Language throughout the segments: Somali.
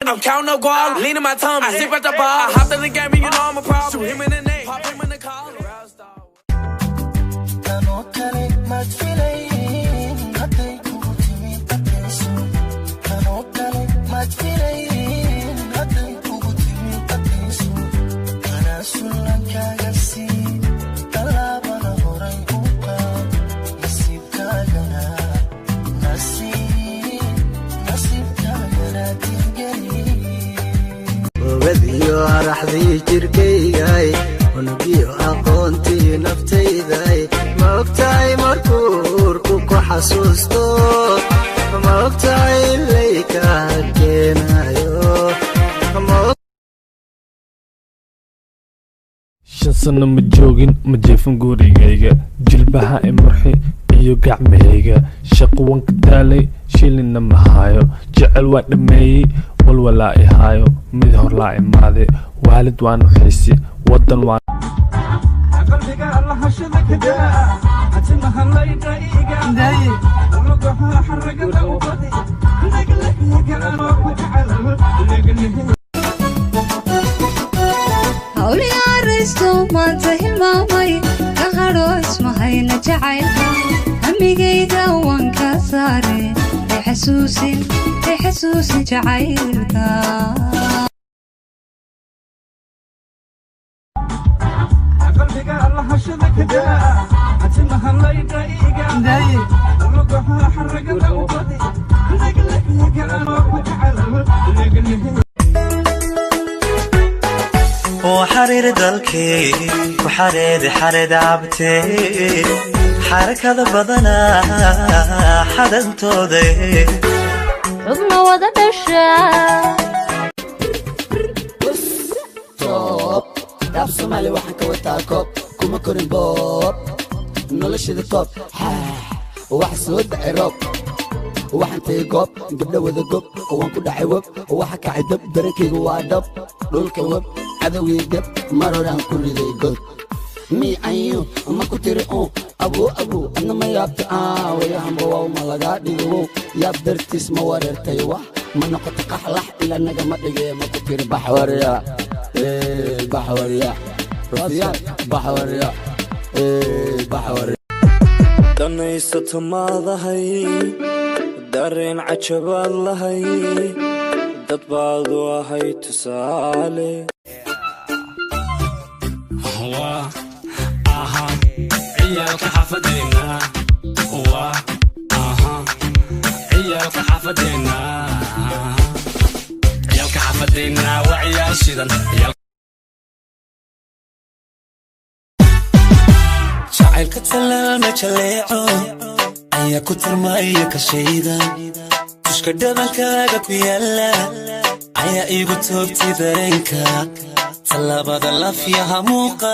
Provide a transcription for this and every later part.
I'm counting no guap, leaning my tongue. I sip at the bar. I hopped in the game, and you know I'm a problem. Shoot him in the neck, pop him in the collar. وذيو رحذي جركياي ونبيو أقونتي نفتيداي موقتاي مركور كوكو حسوستو موقتاي الليك هكينايو shan sano ma joogin ma jeefan gurigayga jilbaha imurxi iyo gacmahayga shaqo wanka taalay shilina ma haayo jecel waa dhameeyey walwalaa i haayo mid horlaa imaade waalid waan u xiisi wadan waan hawli aristo maanta hilmaamay ka hadho ismahayna jacaylka hamigayga waan ka saare ay xasuusin jacaylka qalbiga allah hashada ka daa atimaha layda iga daye ruuxa xaragada u qadi naglaga ano ku jacayl وحرير دلكي وحريد حريد عبتي حركة بدنا حدا تودي ربنا وضع الشام توب داب سومالي waxaan ka wataa koob kuma korin boob noloshada koob wax soo dhacay roob waxaan tagay goob gabdho wada gob waan ku dhacay web waxa kacay dab barankayga waa dhab dhulka web cadawgii gab mar horaan ku riday god mi ayo ma ku tiri abu adna ma yaabta wayahanba waa ma laga dhigo yaab dartiis ma wareertay wax ma noqoto qaxlax ila naga ma dhigay ma ku tiri baxwariya baxwariya danaysato maadahay dareen cajabaad lahay dad baad u ahay tusaale عيالك حفظينا عيالك حفظينا عيالك حفظينا وعيال شيدان jacaylka talaalma jaleeco ayaa ku tilmaaya ka shayda tushka dhadankaaga ku yaala ayaa igu toogtay dareenka talaabada laafyaha muuqa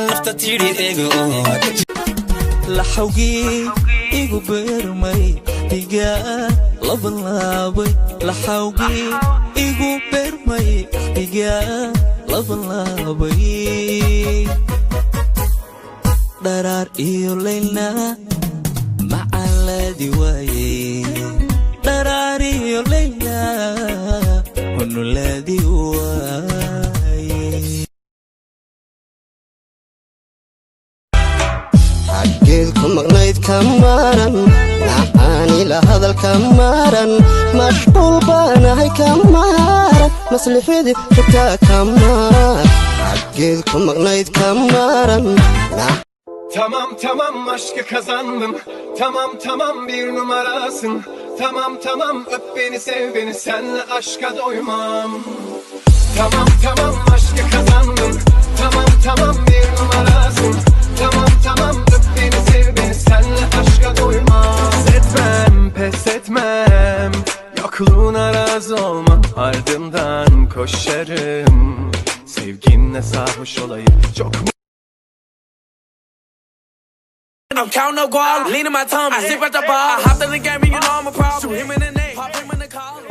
nafta tidhi ego laxawgii igu beermay dhigaa labalaabay laxawgii igu beermay dhigaa labalaabay daraar iyo layna macaladi waaye daraar iyo layna hunuladi waaye xaggeed ku maqnayd ka maran nacaani la hadalka maran mashquul baanahay ka maran maslixadii xitaa ka maran xaggeed ku maqnayd ka maran Tamam aşkı kazandım. Tamam bir numarasın. Tamam öp beni sev beni senle aşka doymam. Tamam aşkı kazandım. Tamam bir numarasın. Tamam öp beni sev beni senle aşka doymam. Pes etmem. Yokluğuna razı olmam. Ardından koşarım. Sevginle sarhoş olayım. Çok I'm counting no guap, leaning my tongue. I sip at the bar. I hopped in the game, and you know I'm a problem. Shoot him in the neck, pop him in the collar.